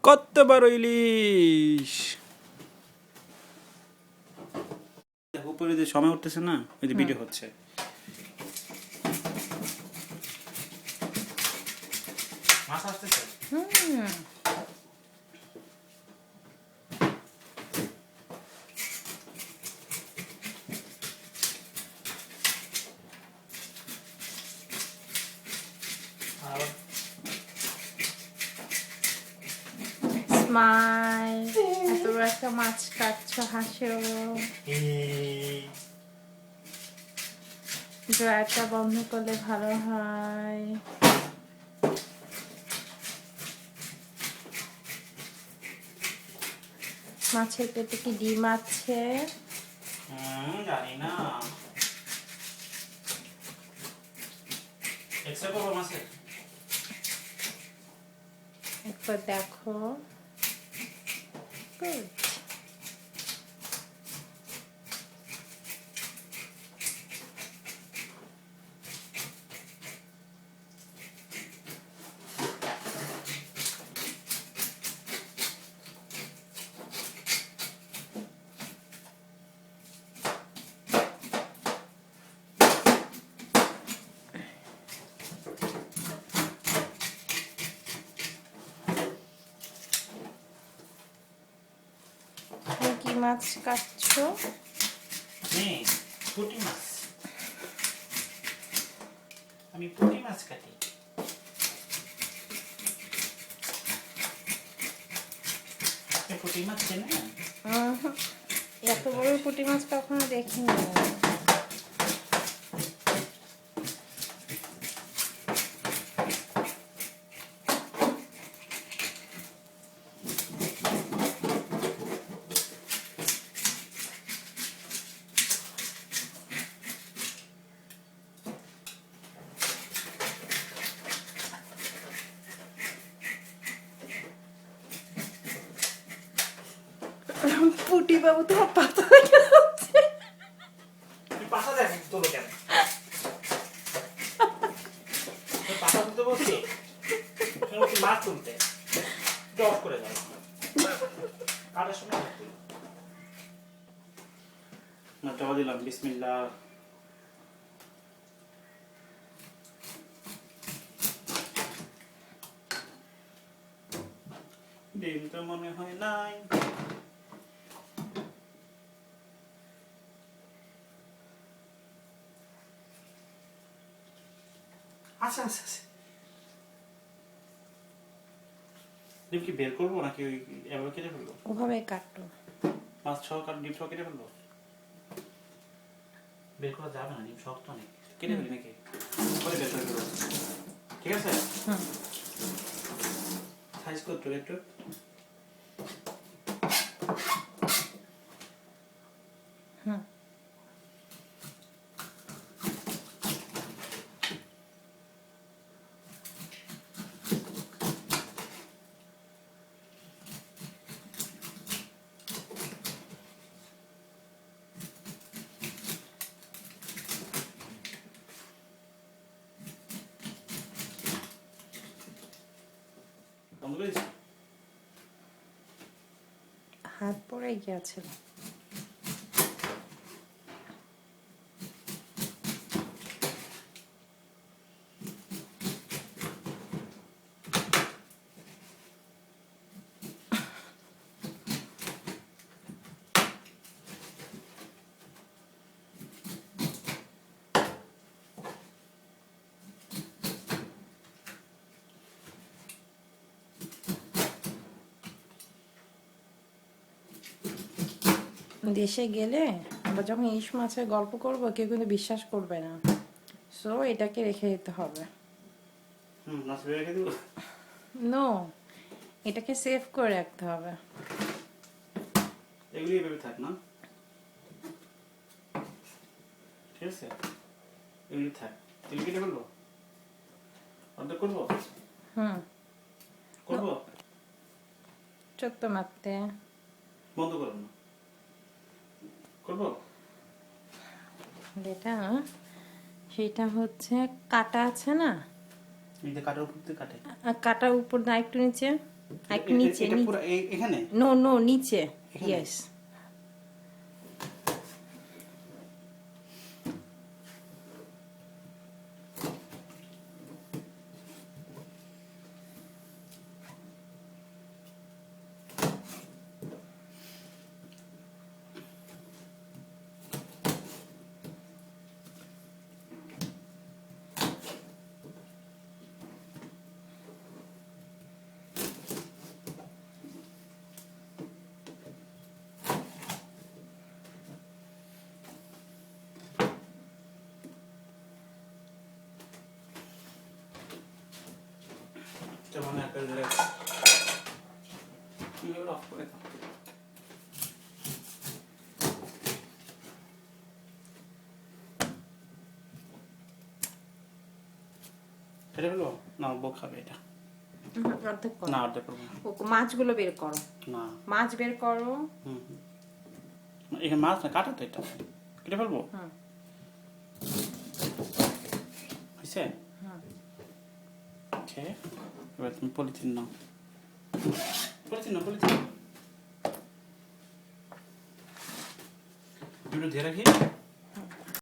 কত বড় ইলিশ! উপরে যে সময় উঠতেছে না, ওই যে ভিডিও হচ্ছে। মাছ আসতেছে। স্মাইল, এত বড় একটা মাছ কাটছো, হাসো। ড্রয়ারটা বন্ধ করলে ভালো হয়। মাছের পেটে কি ডিম আছে? জানি না। এক্সট্রা করবো মাছে? একবার দেখো। গুড। তুমি কি মাছ কাটছো? পুঁটি মাছ। আমি পুঁটি মাছ কাটি। আপনি পুঁটি মাছ চেনেন? এত বড় পুঁটি মাছ কখনো দেখিনি। পুঁটি বাবু তোমার পাতা দেখা যাচ্ছে। পাতা দেখেন তোলো কেন? পাতা তুলতে বলছি, মাছ তুলতে অফ করে দাও। কাটার সময় চাপা দিলাম। বিসমিল্লাহ। ডিম তো মনে হয় নাই। আচ্ছা আচ্ছা আচ্ছা, ডিম কি বের করবো নাকি ওই এভাবে কেটে ফেলবো? ওভাবে কাটো। মাছ সহ ডিম সহ কেটে ফেলবো? বের করা যাবে না, ডিম শক্ত অনেক। কেটে ফেলি নাকি? পরে বের করে ফেলবো, ঠিক আছে? সাইজ করতে একটু। বন্ধ করে দিচ্ছি। হাত পড়ে গিয়েছিল। দেশে গেলে আমরা যখন ইলিশ মাছের গল্প করব, কেউ কিন্তু বিশ্বাস করবে না। সো এটাকে রেখে দিতে হবে। মাছ রেখে দেবো? নো, এটাকে সেভ করে রাখতে হবে। এগুলি এভাবে থাক না, ঠিক আছে? এগুলি থাক। তেল কেটে ফেলবো? অর্ধেক করবো? করবো? ছোট্ট মারতে বন্ধ করো না, করবো? এটা সেটা হচ্ছে কাটা আছে না, এই যে কাটার উপর দিয়ে কাটে। কাটার উপর না একটু নিচে এক নিচে এটা পুরো এখানে নো নো নিচে এখানে? ইয়েস যেমন একটা অফ করে দাও। এটা হলো না, বউ খাবে এটা। অর্ধেক করো না, অর্ধেক করবো না। মাছগুলো বের করো না, মাছ বের করো হুম হুম। এখানে মাছ না, কাটো তো এটা, কেটে ফেলবো। হুম হয়েছে? হুম ওকে, এবার তুমি পলিথিন নাও, পলিথিন নাও, পলিথিন নাও। একটু ধীরে রাখি।